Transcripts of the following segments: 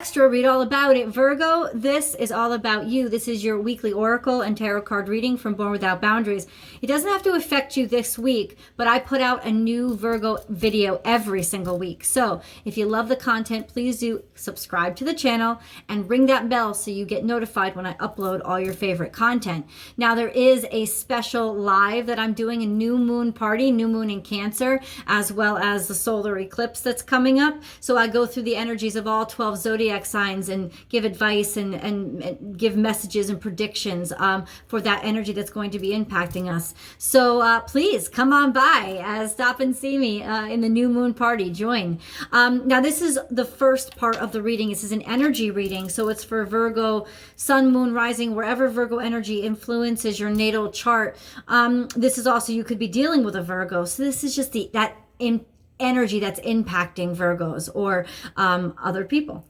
Extra, read all about it. Virgo, this is all about you. This is your weekly oracle and tarot card reading from Born Without Boundaries. It doesn't have to affect you this week, but I put out a new Virgo video every single week. So if you love the content, please do subscribe to the channel and ring that bell so you get notified when I upload all your favorite content. Now, there is a special live that I'm doing, a new moon party, new moon in Cancer, as well as the solar eclipse that's coming up. So I go through the energies of all 12 zodiac signs and give advice and give messages and predictions for that energy that's going to be impacting us. So please come on by, stop and see me in the new moon party. Join. Now, this is the first part of the reading. This is an energy reading, so it's for Virgo, sun, moon, rising, wherever Virgo energy influences your natal chart. This is also, you could be dealing with a Virgo, so this is just energy that's impacting Virgos or other people.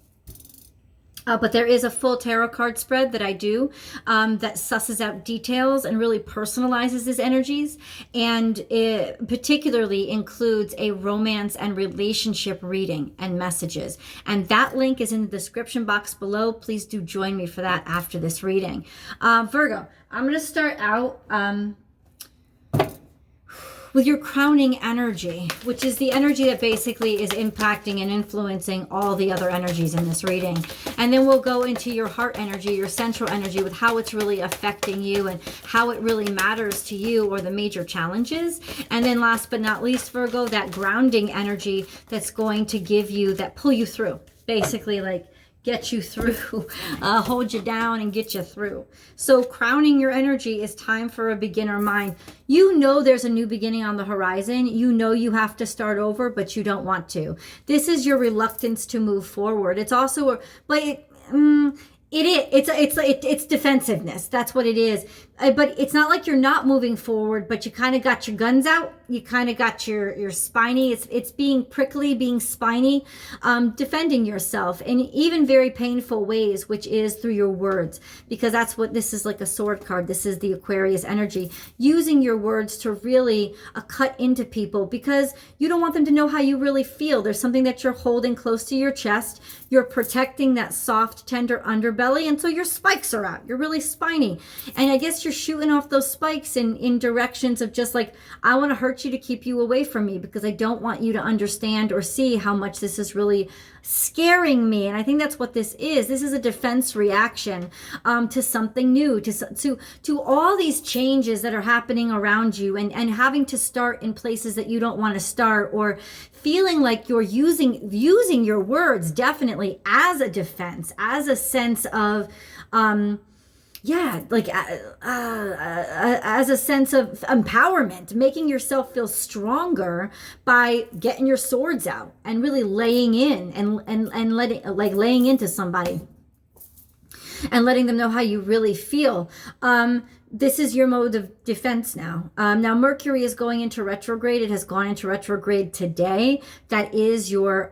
But there is a full tarot card spread that I do that susses out details and really personalizes these energies. And it particularly includes a romance and relationship reading and messages. And that link is in the description box below. Please do join me for that after this reading. Virgo, I'm going to start out with your crowning energy, which is the energy that basically is impacting and influencing all the other energies in this reading. And then we'll go into your heart energy, your central energy, with how it's really affecting you and how it really matters to you, or the major challenges. And then last but not least, Virgo, that grounding energy that's going to give you, that pull you through, basically like get you through, hold you down and get you through. So crowning your energy is time for a beginner mind. You know there's a new beginning on the horizon. You know you have to start over, but you don't want to. This is your reluctance to move forward. It's also, it's defensiveness. That's what it is. But it's not like you're not moving forward, but you kind of got your guns out. You kind of got your spiny. It's being prickly, being spiny, defending yourself in even very painful ways, which is through your words, because that's what this is, like a sword card. This is the Aquarius energy, using your words to really cut into people because you don't want them to know how you really feel. There's something that you're holding close to your chest. You're protecting that soft, tender underbelly, and so your spikes are out. You're really spiny. And I guess you're shooting off those spikes in directions of just like, I want to hurt you to keep you away from me because I don't want you to understand or see how much this is really scaring me. And I think that's what this is. This is a defense reaction to something new, to all these changes that are happening around you, and having to start in places that you don't want to start, or feeling like you're using your words definitely as a defense, as a sense of as a sense of empowerment, making yourself feel stronger by getting your swords out and really laying in and laying into somebody and letting them know how you really feel. This is your mode of defense now. Now Mercury is going into retrograde. It has gone into retrograde today. That is your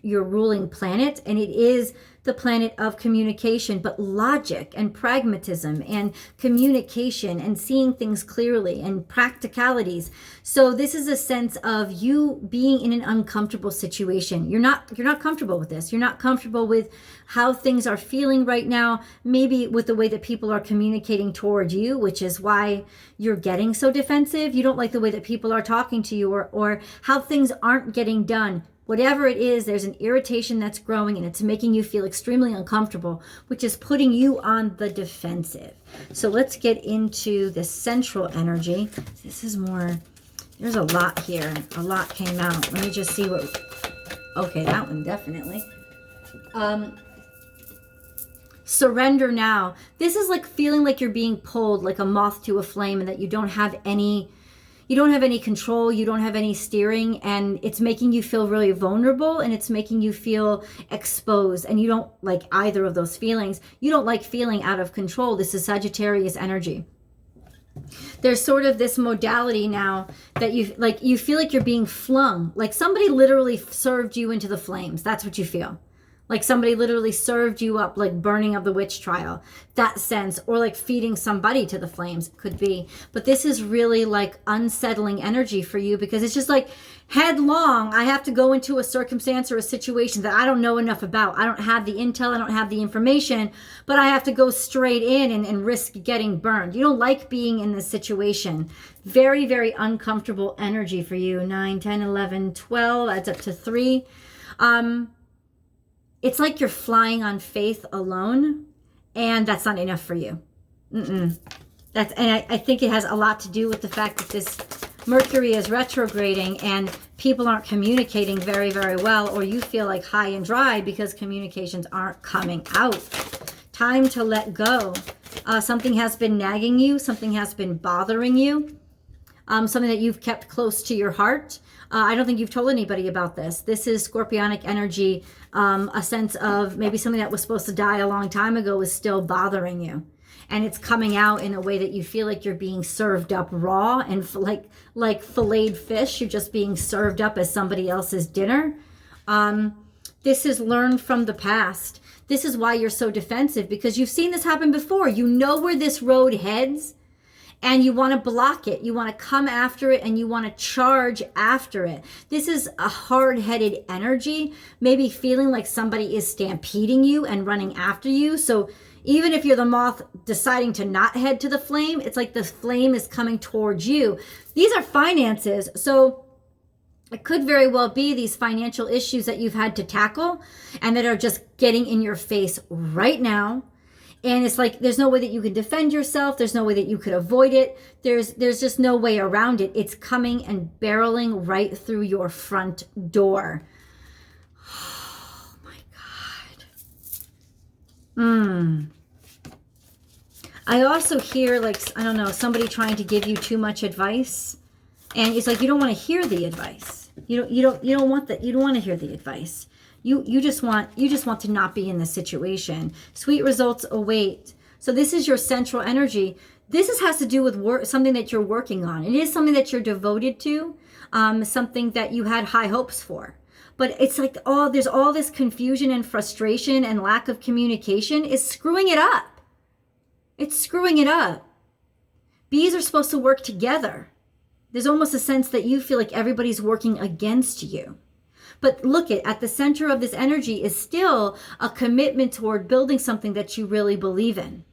ruling planet, and it is the planet of communication, but logic and pragmatism and communication and seeing things clearly and practicalities. So this is a sense of you being in an uncomfortable situation. You're not comfortable with this. You're not comfortable with how things are feeling right now, maybe with the way that people are communicating toward you, which is why you're getting so defensive. You don't like the way that people are talking to you, or how things aren't getting done. Whatever it is, there's an irritation that's growing, and it's making you feel extremely uncomfortable, which is putting you on the defensive. So let's get into the central energy. This is more, there's a lot here. A lot came out. Let me just see what, okay, that one definitely. Surrender now. This is like feeling like you're being pulled like a moth to a flame, and that you don't have any control, you don't have any steering, and it's making you feel really vulnerable, and it's making you feel exposed, and you don't like either of those feelings. You don't like feeling out of control. This is Sagittarius energy. There's sort of this modality now that you feel like you're being flung, like somebody literally served you into the flames. That's what you feel. Like somebody literally served you up, like burning of the witch trial, that sense, or like feeding somebody to the flames, could be. But this is really like unsettling energy for you, because it's just like headlong. I have to go into a circumstance or a situation that I don't know enough about. I don't have the intel, I don't have the information, but I have to go straight in and risk getting burned. You don't like being in this situation. Very, very uncomfortable energy for you. 9, 10, 11, 12, adds up to 3. It's like you're flying on faith alone, and that's not enough for you. And I think it has a lot to do with the fact that this Mercury is retrograding and people aren't communicating very, very well, or you feel like high and dry because communications aren't coming out. Time to let go. Something has been nagging you. Something has been bothering you. Something that you've kept close to your heart. I don't think you've told anybody about this. This is scorpionic energy. A sense of maybe something that was supposed to die a long time ago is still bothering you. And it's coming out in a way that you feel like you're being served up raw and like filleted fish. You're just being served up as somebody else's dinner. This is learned from the past. This is why you're so defensive, because you've seen this happen before. You know where this road heads. And you want to block it. You want to come after it, and you want to charge after it. This is a hard-headed energy, maybe feeling like somebody is stampeding you and running after you. So even if you're the moth deciding to not head to the flame, it's like the flame is coming towards you. These are finances. So it could very well be these financial issues that you've had to tackle and that are just getting in your face right now. And it's like there's no way that you can defend yourself. There's no way that you could avoid it. There's just no way around it. It's coming and barreling right through your front door. Oh my God. I also hear, like, I don't know, somebody trying to give you too much advice. And it's like you don't want to hear the advice. You don't want that. You don't want to hear the advice. You just want to not be in this situation. Sweet results await. So this is your central energy. This has to do with work, something that you're working on. It is something that you're devoted to, something that you had high hopes for. But it's like there's all this confusion and frustration and lack of communication is screwing it up. It's screwing it up. Bees are supposed to work together. There's almost a sense that you feel like everybody's working against you. But look, at the center of this energy is still a commitment toward building something that you really believe in.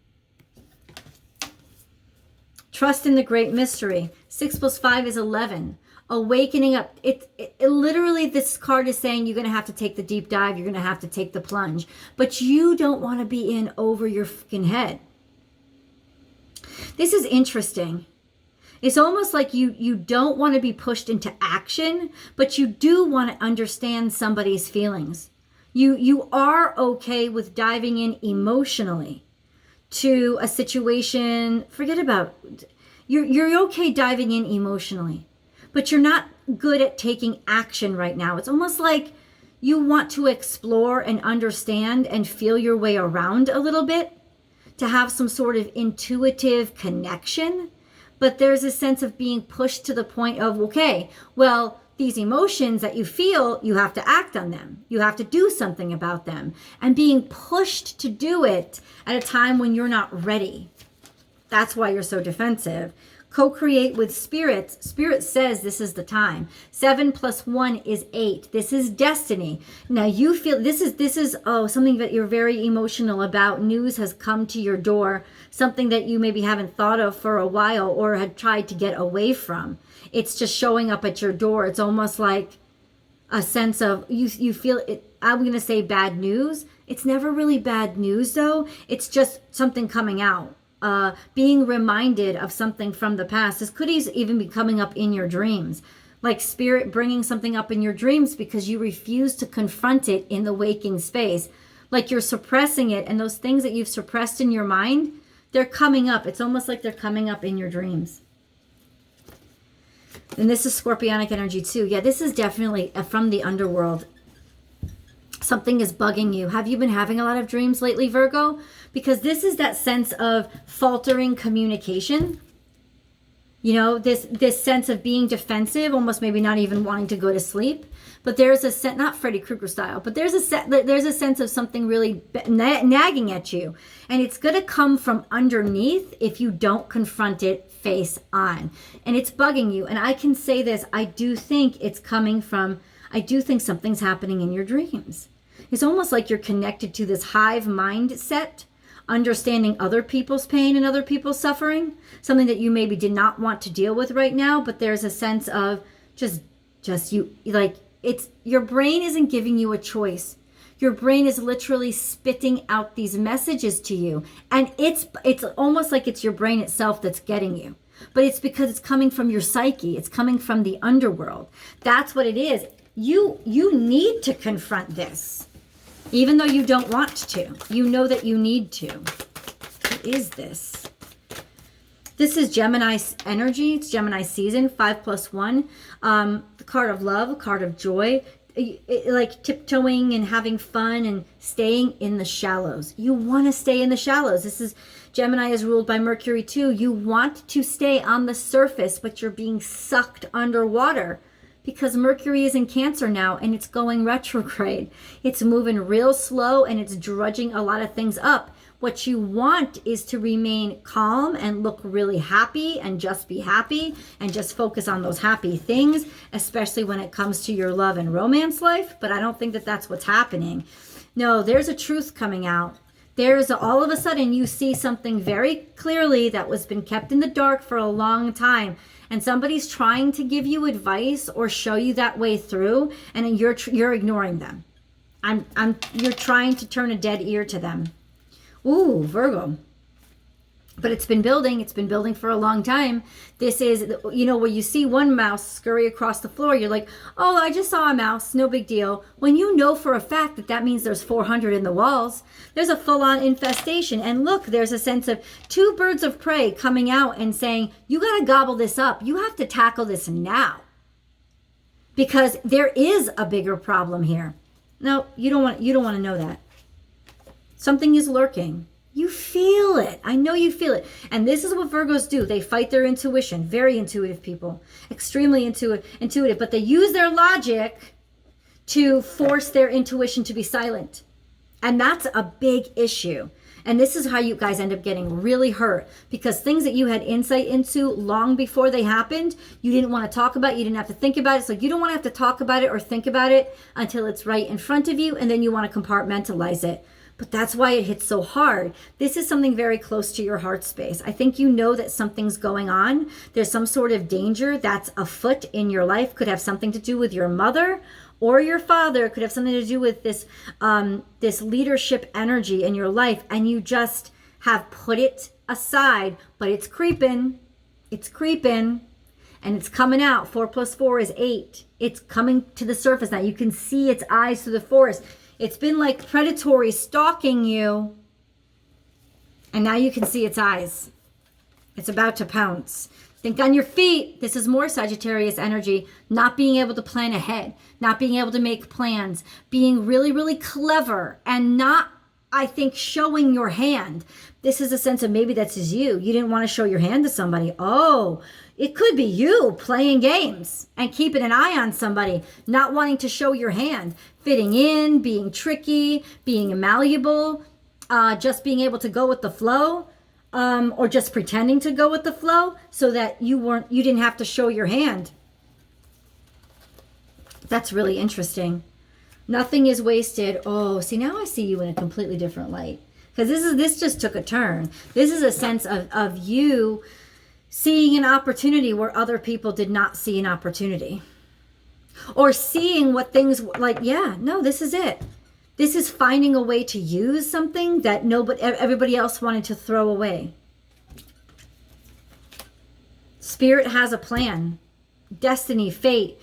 Trust in the great mystery. 6 + 5 is 11. Awakening up. It literally, this card is saying you're going to have to take the deep dive. You're going to have to take the plunge. But you don't want to be in over your fucking head. This is interesting. It's almost like you don't want to be pushed into action, but you do want to understand somebody's feelings. You are okay with diving in emotionally to a situation. Forget about, you're okay diving in emotionally, but you're not good at taking action right now. It's almost like you want to explore and understand and feel your way around a little bit to have some sort of intuitive connection. But there's a sense of being pushed to the point of, okay, well, these emotions that you feel, you have to act on them. You have to do something about them. And being pushed to do it at a time when you're not ready. That's why you're so defensive. Co-create with spirit. Spirit says this is the time. 7 + 1 is 8. This is destiny. Now you feel this is something that you're very emotional about. News has come to your door. Something that you maybe haven't thought of for a while or had tried to get away from. It's just showing up at your door. It's almost like a sense of you feel it. I'm going to say bad news. It's never really bad news though. It's just something coming out. Being reminded of something from the past. This could even be coming up in your dreams. Like spirit bringing something up in your dreams because you refuse to confront it in the waking space. Like you're suppressing it, and those things that you've suppressed in your mind, they're coming up. It's almost like they're coming up in your dreams. And this is scorpionic energy too. Yeah, this is definitely from the underworld. Something is bugging you. Have you been having a lot of dreams lately, Virgo? Because this is that sense of faltering communication. You know, this sense of being defensive, almost maybe not even wanting to go to sleep. But there's a sense, not Freddy Krueger style, but there's a sense of something really nagging at you. And it's going to come from underneath if you don't confront it face on. And it's bugging you. And I can say this, I do think something's happening in your dreams. It's almost like you're connected to this hive mindset, understanding other people's pain and other people's suffering, something that you maybe did not want to deal with right now, but there's a sense of just you, like, it's your brain isn't giving you a choice. Your brain is literally spitting out these messages to you. And it's almost like it's your brain itself that's getting you. But it's because it's coming from your psyche. It's coming from the underworld. That's what it is. You need to confront this. Even though you don't want to. You know that you need to. What is this? This is Gemini's energy. It's Gemini season, 5+1. The card of love, a card of joy. Like tiptoeing and having fun and staying in the shallows. You want to stay in the shallows. This is, Gemini is ruled by Mercury too. You want to stay on the surface, but you're being sucked underwater. Because Mercury is in Cancer now and it's going retrograde. It's moving real slow and it's drudging a lot of things up. What you want is to remain calm and look really happy and just be happy and just focus on those happy things, especially when it comes to your love and romance life. But I don't think that that's what's happening. No, there's a truth coming out. There's all of a sudden you see something very clearly that was been kept in the dark for a long time. And somebody's trying to give you advice or show you that way through, and you're ignoring them. You're trying to turn a dead ear to them. Ooh, Virgo. But it's been building for a long time. This is, you know, where you see one mouse scurry across the floor, you're like, oh, I just saw a mouse, no big deal. When you know for a fact that that means there's 400 in the walls, there's a full-on infestation. And look, there's a sense of two birds of prey coming out and saying, you got to gobble this up. You have to tackle this now. Because there is a bigger problem here. No, you don't want to know that. Something is lurking. You feel it. I know you feel it. And this is what Virgos do. They fight their intuition. Very intuitive people. Extremely intuitive. But they use their logic to force their intuition to be silent. And that's a big issue. And this is how you guys end up getting really hurt. Because things that you had insight into long before they happened, you didn't want to talk about. You didn't have to think about it. So you don't want to have to talk about it or think about it until it's right in front of you. And then you want to compartmentalize it. But that's why it hits so hard. This is something very close to your heart space. I think you know that something's going on. There's some sort of danger that's afoot in your life. Could have something to do with your mother or your father. Could have something to do with this this leadership energy in your life. And you just have put it aside. But it's creeping. It's creeping. And it's coming out. 4 + 4 is 8. It's coming to the surface now. You can see its eyes through the forest. It's been like predatory stalking you. And now you can see its eyes. It's about to pounce. Think on your feet. This is more Sagittarius energy. Not being able to plan ahead. Not being able to make plans. Being really, really clever. And not, I think, showing your hand. This is a sense of maybe that's just you. You didn't want to show your hand to somebody. Oh, it could be you playing games and keeping an eye on somebody, not wanting to show your hand, fitting in, being tricky, being malleable, just being able to go with the flow, or just pretending to go with the flow so that you didn't have to show your hand. That's really interesting. Nothing is wasted. Oh, see, now I see you in a completely different light. Because this just took a turn. This is a sense of you seeing an opportunity where other people did not see an opportunity. Or seeing what things like, yeah, no, this is it. This is finding a way to use something that everybody else wanted to throw away. Spirit has a plan. Destiny, fate.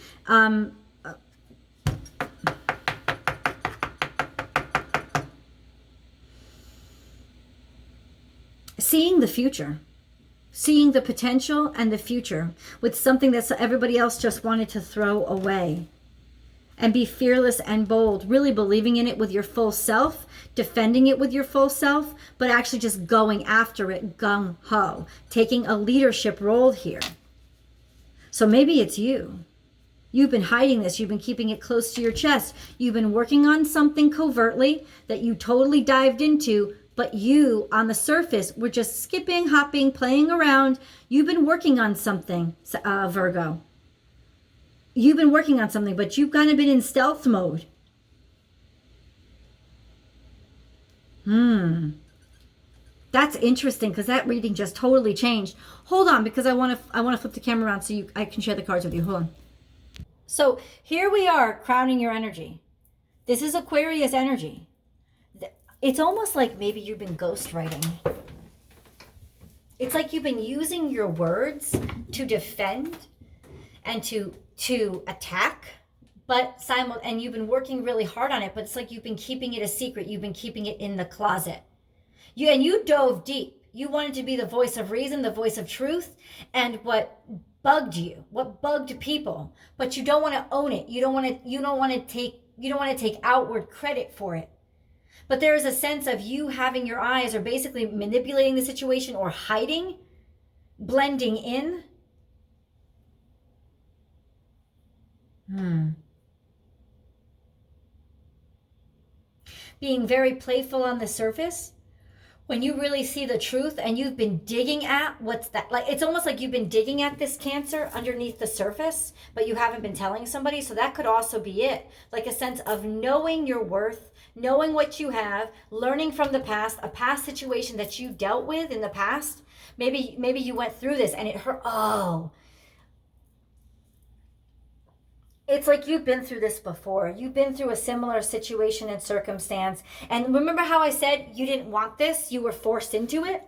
Seeing the future. Seeing the potential and the future with something that everybody else just wanted to throw away. And be fearless and bold, really believing in it with your full self, defending it with your full self, but actually just going after it gung-ho, taking a leadership role here. So maybe it's you. You've been hiding this. You've been keeping it close to your chest. You've been working on something covertly that you totally dived into, but you, on the surface, were just skipping, hopping, playing around. You've been working on something, Virgo. You've been working on something, but you've kind of been in stealth mode. That's interesting because that reading just totally changed. Hold on, because I want to flip the camera around so I can share the cards with you. Hold on. So here we are crowning your energy. This is Aquarius energy. It's almost like maybe you've been ghostwriting. It's like you've been using your words to defend and to attack, and you've been working really hard on it, but it's like you've been keeping it a secret. You've been keeping it in the closet. You dove deep. You wanted to be the voice of reason, the voice of truth, and what bugged people, but you don't want to own it. You don't want to take outward credit for it. But there is a sense of you having your eyes or basically manipulating the situation or hiding, blending in. Being very playful on the surface. When you really see the truth and you've been digging at what's that, like it's almost like you've been digging at this Cancer underneath the surface, but you haven't been telling somebody. So that could also be it. Like a sense of knowing your worth, knowing what you have, learning from the past, a past situation that you dealt with in the past. Maybe you went through this and it hurt. Oh, it's like you've been through this before. You've been through a similar situation and circumstance. And remember how I said you didn't want this? You were forced into it?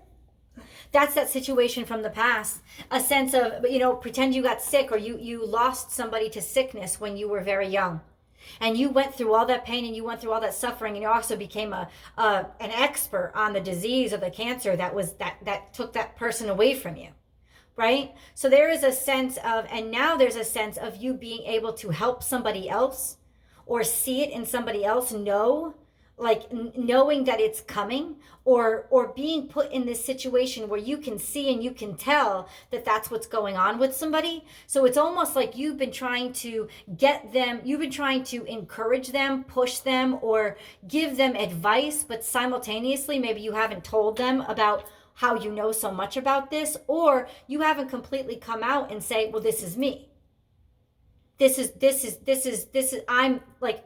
That's that situation from the past. A sense of, pretend you got sick or you lost somebody to sickness when you were very young. And you went through all that pain and you went through all that suffering, and you also became an expert on the disease or the cancer that took that person away from you. Right? So there is a sense of, and now there's a sense of you being able to help somebody else or see it in somebody else, knowing that it's coming, or being put in this situation where you can see and you can tell that that's what's going on with somebody. So it's almost like you've been trying to encourage them, push them, or give them advice, but simultaneously maybe you haven't told them about how you know so much about this, or you haven't completely come out and say, well, this is me. This is I'm like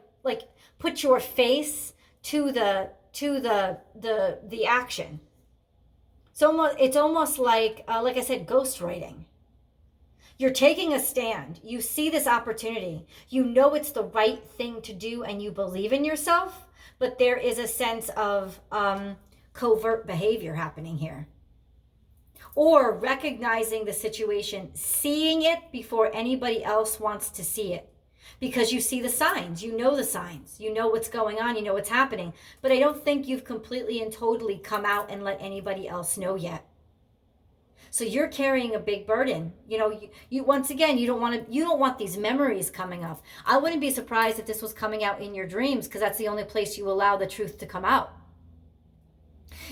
put your face to the action. So it's almost like I said, ghostwriting. You're taking a stand. You see this opportunity. You know it's the right thing to do and you believe in yourself, but there is a sense of covert behavior happening here. Or recognizing the situation, seeing it before anybody else wants to see it. Because you see the signs, you know what's going on, you know what's happening. But I don't think you've completely and totally come out and let anybody else know yet. So you're carrying a big burden. You once again, you don't want these memories coming up. I wouldn't be surprised if this was coming out in your dreams, because that's the only place you allow the truth to come out.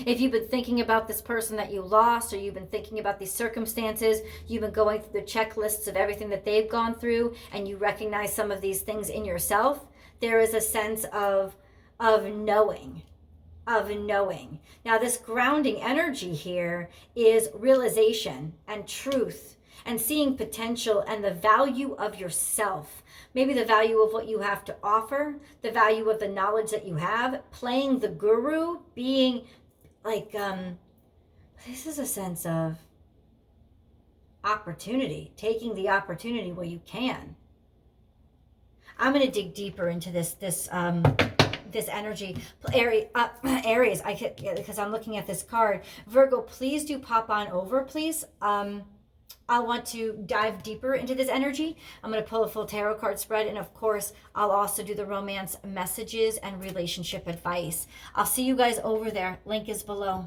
If you've been thinking about this person that you lost, or you've been thinking about these circumstances, you've been going through the checklists of everything that they've gone through, and you recognize some of these things in yourself, there is a sense of knowing. Now, this grounding energy here is realization and truth and seeing potential and the value of yourself. Maybe the value of what you have to offer, the value of the knowledge that you have, playing the guru, being this is a sense of opportunity, taking the opportunity where you can. I'm going to dig deeper into this energy. Aries, because I'm looking at this card. Virgo, please do pop on over, please. I want to dive deeper into this energy. I'm going to pull a full tarot card spread, and of course, I'll also do the romance messages and relationship advice. I'll see you guys over there. Link is below.